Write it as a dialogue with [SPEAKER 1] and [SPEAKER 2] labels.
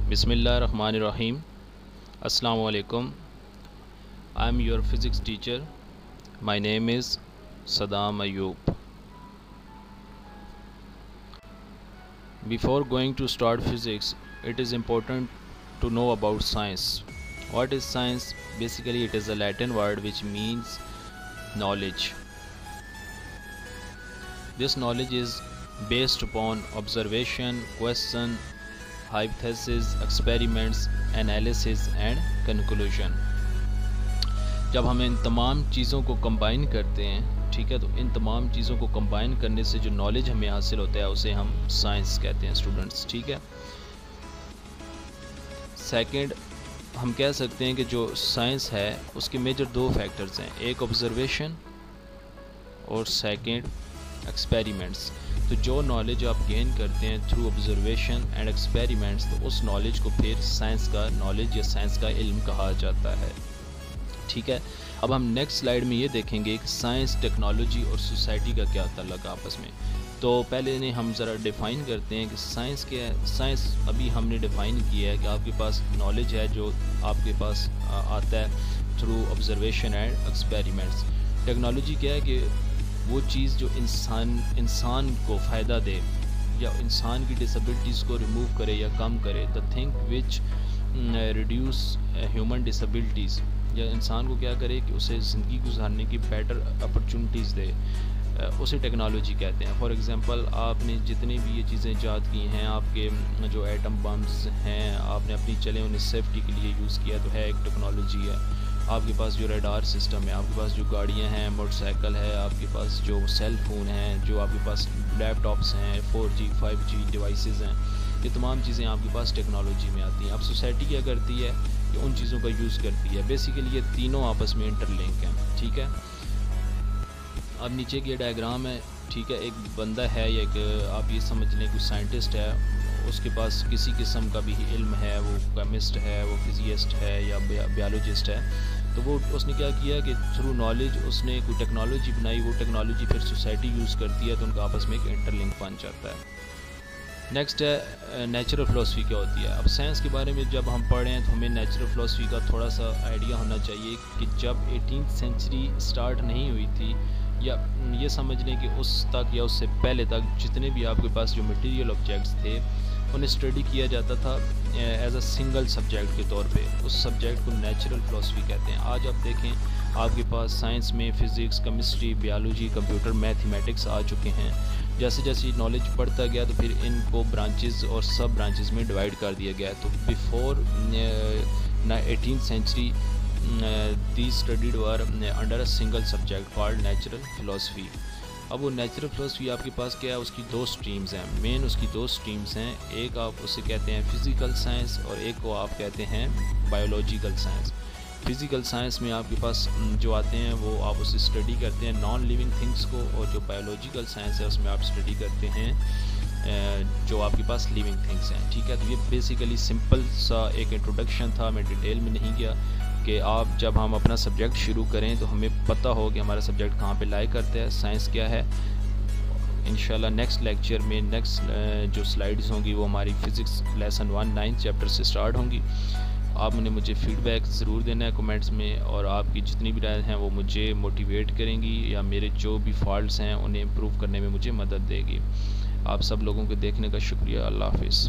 [SPEAKER 1] بسم اللہ الرحمن الرحیم. السلام علیکم. I am your physics teacher. My name is Saddam Ayub. Before going to start physics, it is important to know about science. What is science? Basically, it is a Latin word which means knowledge. This knowledge is based upon observation, question, hypothesis, experiments, analysis and conclusion. جب ہم ان تمام چیزوں کو combine کرتے ہیں ٹھیک ہے، تو ان تمام چیزوں کو کمبائن کرنے سے جو نالج ہمیں حاصل ہوتا ہے اسے ہم سائنس کہتے ہیں اسٹوڈنٹس. ٹھیک ہے. سیکنڈ، ہم کہہ سکتے ہیں کہ جو سائنس ہے اس کے میجر دو فیکٹرز ہیں، ایک آبزرویشن اور سیکنڈ ایکسپیریمنٹس. تو جو نالج آپ گین کرتے ہیں تھرو آبزرویشن اینڈ ایکسپیریمنٹس، تو اس نالج کو پھر سائنس کا نالج یا سائنس کا علم کہا جاتا ہے. ٹھیک ہے. اب ہم نیکسٹ سلائیڈ میں یہ دیکھیں گے کہ سائنس، ٹیکنالوجی اور سوسائٹی کا کیا تعلق ہے آپس میں. تو پہلے انہیں ہم ذرا ڈیفائن کرتے ہیں کہ سائنس کیا ہے. سائنس ابھی ہم نے ڈیفائن کیا ہے کہ آپ کے پاس نالج ہے جو آپ کے پاس آتا ہے through observation and experiments. Technology کیا ہے کہ وہ چیز جو انسان کو فائدہ دے یا انسان کی ڈسیبلٹیز کو ریموو کرے یا کم کرے. The thing which reduce human disabilities, یا انسان کو کیا کرے کہ اسے زندگی گزارنے کی بیٹر اپرچونٹیز دے، اسے ٹیکنالوجی کہتے ہیں. فار ایگزامپل آپ نے جتنی بھی یہ چیزیں ایجاد کی ہیں، آپ کے جو ایٹم بمز ہیں آپ نے اپنی چلے انہیں سیفٹی کے لیے یوز کیا تو ہے ایک ٹیکنالوجی ہے. آپ کے پاس جو ریڈار سسٹم ہے، آپ کے پاس جو گاڑیاں ہیں، موٹر سائیکل ہے، آپ کے پاس جو سیل فون ہیں، جو آپ کے پاس لیپ ٹاپس ہیں، 4G 5G ڈیوائسز ہیں، یہ تمام چیزیں آپ کے پاس ٹیکنالوجی میں آتی ہیں. اب سوسائٹی کیا کرتی ہے کہ ان چیزوں کا یوز کرتی ہے. بیسیکلی یہ تینوں آپس میں انٹر لنک ہیں. ٹھیک ہے. اب نیچے کی ڈائیگرام ہے. ٹھیک ہے. ایک بندہ ہے یا ایک آپ یہ سمجھ لیں کوئی سائنٹسٹ ہے، اس کے پاس کسی قسم کا بھی علم ہے، وہ کیمسٹ ہے، وہ فزسسٹ ہے یا بیالوجسٹ ہے. تو وہ اس نے کیا کیا کہ تھرو نالج اس نے کوئی ٹیکنالوجی بنائی. وہ ٹیکنالوجی پھر سوسائٹی یوز کرتی ہے تو ان کا آپس میں ایک انٹر لنک بن جاتا ہے. نیکسٹ ہے نیچرل فلاسفی کیا ہوتی ہے. اب سائنس کے بارے میں جب ہم پڑھ رہے ہیں تو ہمیں نیچرل فلاسفی کا تھوڑا سا آئیڈیا ہونا چاہیے کہ جب 18th سینچری سٹارٹ نہیں ہوئی تھی، یا یہ سمجھ لیں کہ اس تک یا اس سے پہلے تک جتنے بھی آپ کے پاس جو مٹیریل آبجیکٹس تھے انہیں اسٹڈی کیا جاتا تھا ایز اے سنگل سبجیکٹ کے طور پہ. اس سبجیکٹ کو نیچرل فلاسفی کہتے ہیں. آج آپ دیکھیں آپ کے پاس سائنس میں physics, chemistry, biology, computer, mathematics آ چکے ہیں. جیسے جیسے نالج بڑھتا گیا تو پھر ان کو برانچز اور سب برانچز میں ڈیوائڈ کر دیا گیا. تو before 18th century these studied were under a single subject called natural philosophy. اب وہ نیچرل فلاسفی آپ کے پاس کیا ہے، اس کی دو سٹریمز ہیں. مین اس کی دو سٹریمز ہیں. ایک آپ اسے کہتے ہیں فزیکل سائنس اور ایک کو آپ کہتے ہیں بایولوجیکل سائنس. فزیکل سائنس میں آپ کے پاس جو آتے ہیں وہ آپ اسے اسٹڈی کرتے ہیں نان لیونگ تھنگس کو، اور جو بایولوجیکل سائنس ہے اس میں آپ اسٹڈی کرتے ہیں جو آپ کے پاس لیونگ تھنگس ہیں. ٹھیک ہے. تو یہ بیسیکلی سمپل سا ایک انٹروڈکشن تھا. میں ڈیٹیل میں نہیں گیا کہ آپ جب ہم اپنا سبجیکٹ شروع کریں تو ہمیں پتہ ہو کہ ہمارا سبجیکٹ کہاں پہ لائے کرتا ہے، سائنس کیا ہے. انشاءاللہ نیکسٹ لیکچر میں نیکسٹ جو سلائیڈز ہوں گی وہ ہماری فزکس لیسن 1 9 چیپٹر سے سٹارٹ ہوں گی. آپ نے مجھے فیڈ بیک ضرور دینا ہے کمنٹس میں، اور آپ کی جتنی بھی رائے ہیں وہ مجھے موٹیویٹ کریں گی یا میرے جو بھی فالٹس ہیں انہیں امپروو کرنے میں مجھے مدد دے گی. آپ سب لوگوں کے دیکھنے کا شکریہ. اللہ حافظ.